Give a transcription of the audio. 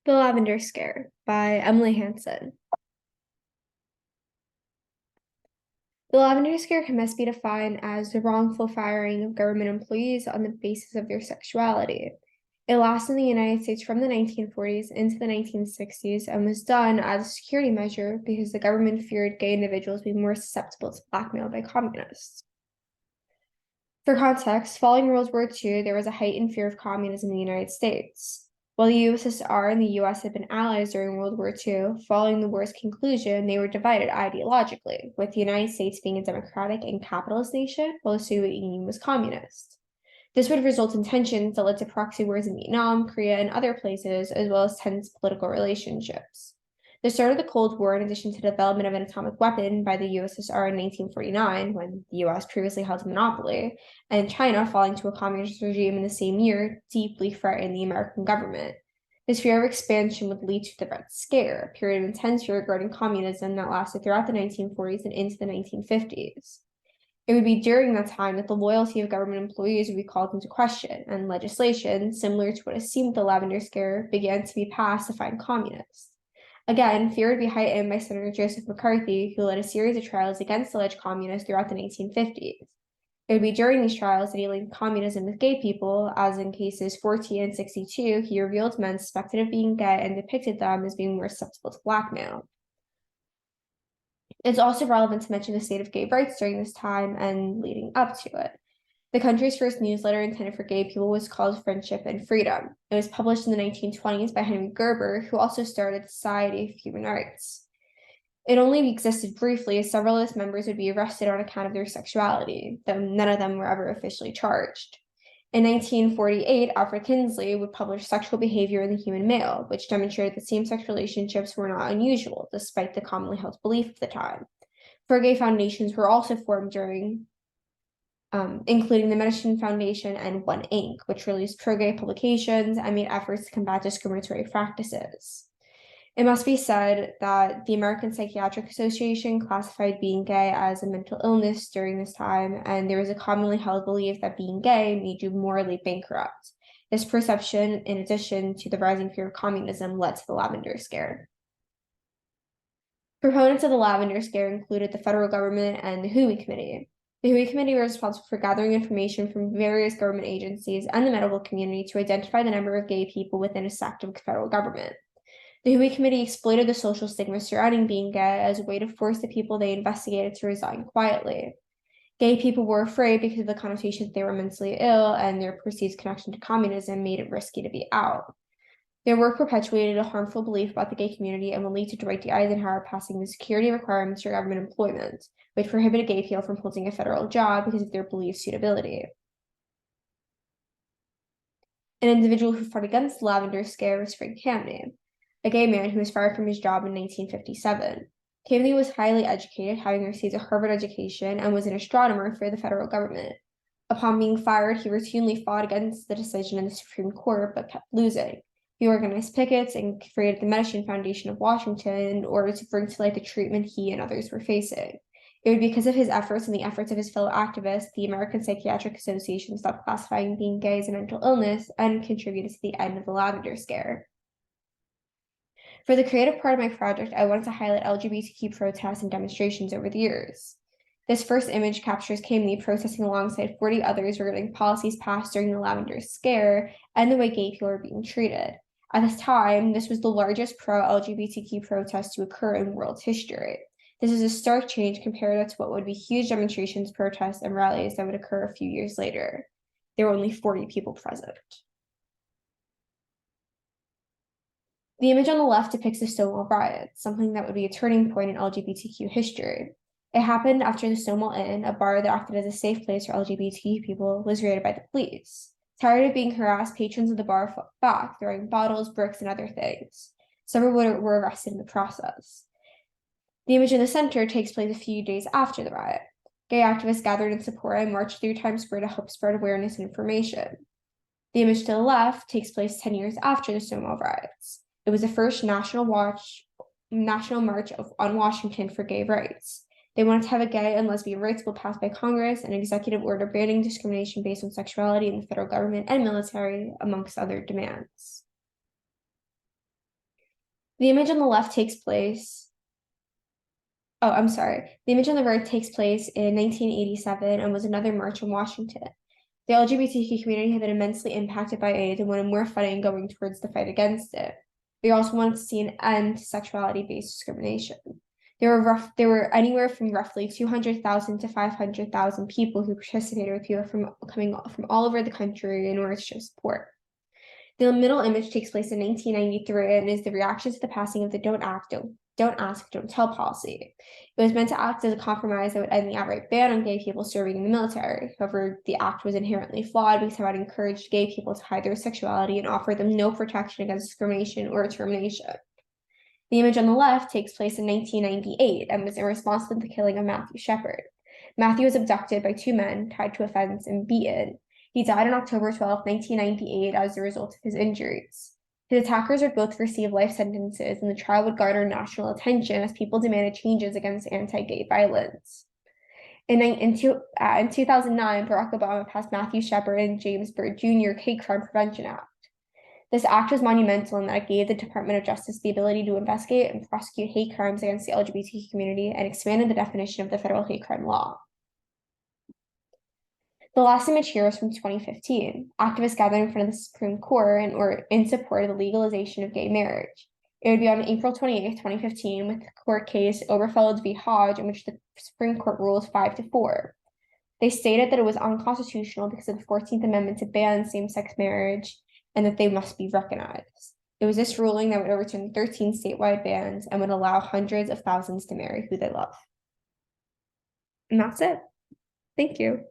The Lavender Scare by Emily Hansen. The Lavender Scare can best be defined as the wrongful firing of government employees on the basis of their sexuality. It lasted in the United States from the 1940s into the 1960s and was done as a security measure because the government feared gay individuals being more susceptible to blackmail by communists. For context, following World War II, there was a heightened fear of communism in the United States. While the USSR and the US had been allies during World War II, following the war's conclusion, they were divided ideologically, with the United States being a democratic and capitalist nation, while the Soviet Union was communist. This would result in tensions that led to proxy wars in Vietnam, Korea, and other places, as well as tense political relationships. The start of the Cold War, in addition to the development of an atomic weapon by the USSR in 1949, when the US previously held a monopoly, and China falling to a communist regime in the same year, deeply threatened the American government. This fear of expansion would lead to the Red Scare, a period of intense fear regarding communism that lasted throughout the 1940s and into the 1950s. It would be during that time that the loyalty of government employees would be called into question, and legislation, similar to what is seen with the Lavender Scare, began to be passed to find communists. Again, fear would be heightened by Senator Joseph McCarthy, who led a series of trials against alleged communists throughout the 1950s. It would be during these trials that he linked communism with gay people, as in cases 14 and 62, he revealed men suspected of being gay and depicted them as being more susceptible to blackmail. It's also relevant to mention the state of gay rights during this time and leading up to it. The country's first newsletter intended for gay people was called Friendship and Freedom. It was published in the 1920s by Henry Gerber, who also started the Society of Human Rights. It only existed briefly, as several of its members would be arrested on account of their sexuality, though none of them were ever officially charged. In 1948, Alfred Kinsley would publish Sexual Behavior in the Human Male, which demonstrated that same-sex relationships were not unusual, despite the commonly held belief of the time. Pro-gay foundations were also formed during, including the Medicine Foundation and One Inc., which released pro-gay publications and made efforts to combat discriminatory practices. It must be said that the American Psychiatric Association classified being gay as a mental illness during this time, and there was a commonly held belief that being gay made you morally bankrupt. This perception, in addition to the rising fear of communism, led to the Lavender Scare. Proponents of the Lavender Scare included the federal government and the Huey Committee. The Huey Committee was responsible for gathering information from various government agencies and the medical community to identify the number of gay people within a sect of the federal government. The Huey Committee exploited the social stigma surrounding being gay as a way to force the people they investigated to resign quietly. Gay people were afraid because of the connotation that they were mentally ill, and their perceived connection to communism made it risky to be out. Their work perpetuated a harmful belief about the gay community and would lead to Dwight D. Eisenhower passing the security requirements for government employment, which prohibited gay people from holding a federal job because of their belief suitability. An individual who fought against the Lavender Scare was Frank Kameny, a gay man who was fired from his job in 1957. Kameny was highly educated, having received a Harvard education, and was an astronomer for the federal government. Upon being fired, he routinely fought against the decision in the Supreme Court, but kept losing. He organized pickets and created the Medicine Foundation of Washington in order to bring to light the treatment he and others were facing. It would be because of his efforts and the efforts of his fellow activists, the American Psychiatric Association stopped classifying being gay as a mental illness and contributed to the end of the Lavender Scare. For the creative part of my project, I wanted to highlight LGBTQ protests and demonstrations over the years. This first image captures Kameny protesting alongside 40 others regarding policies passed during the Lavender Scare and the way gay people were being treated. At this time, this was the largest pro-LGBTQ protest to occur in world history. This is a stark change compared to what would be huge demonstrations, protests, and rallies that would occur a few years later. There were only 40 people present. The image on the left depicts the Stonewall riots, something that would be a turning point in LGBTQ history. It happened after the Stonewall Inn, a bar that acted as a safe place for LGBTQ people, was raided by the police. Tired of being harassed, patrons of the bar fought back, throwing bottles, bricks, and other things. Several were arrested in the process. The image in the center takes place a few days after the riot. Gay activists gathered in support and marched through Times Square to help spread awareness and information. The image to the left takes place 10 years after the Stonewall riots. It was the first national march on Washington for gay rights. They wanted to have a gay and lesbian rights bill passed by Congress, an executive order banning discrimination based on sexuality in the federal government and military, amongst other demands. The image on the left takes place. Oh, I'm sorry. The image on the right takes place in 1987 and was another march in Washington. The LGBTQ community had been immensely impacted by AIDS and wanted more funding going towards the fight against it. They also wanted to see an end to sexuality-based discrimination. There were anywhere from roughly 200,000 to 500,000 people who participated, with people coming from all over the country in order to show support. The middle image takes place in 1993 and is the reaction to the passing of the Don't Ask, Don't Tell policy. It was meant to act as a compromise that would end the outright ban on gay people serving in the military. However, the act was inherently flawed because it would encourage gay people to hide their sexuality and offer them no protection against discrimination or termination. The image on the left takes place in 1998 and was in response to the killing of Matthew Shepard. Matthew was abducted by two men, tied to a fence, and beaten. He died on October 12, 1998, as a result of his injuries. His attackers would both receive life sentences, and the trial would garner national attention as people demanded changes against anti-gay violence. In 2009, Barack Obama passed Matthew Shepard and James Byrd Jr. Hate Crime Prevention Act. This act was monumental in that it gave the Department of Justice the ability to investigate and prosecute hate crimes against the LGBTQ community and expanded the definition of the federal hate crime law. The last image here is from 2015. Activists gathered in front of the Supreme Court in support of the legalization of gay marriage. It would be on April 28, 2015, with the court case Oberfeld v. Hodge, in which the Supreme Court ruled 5-4. They stated that it was unconstitutional because of the 14th Amendment to ban same-sex marriage and that they must be recognized. It was this ruling that would overturn 13 statewide bans and would allow hundreds of thousands to marry who they love. And that's it. Thank you.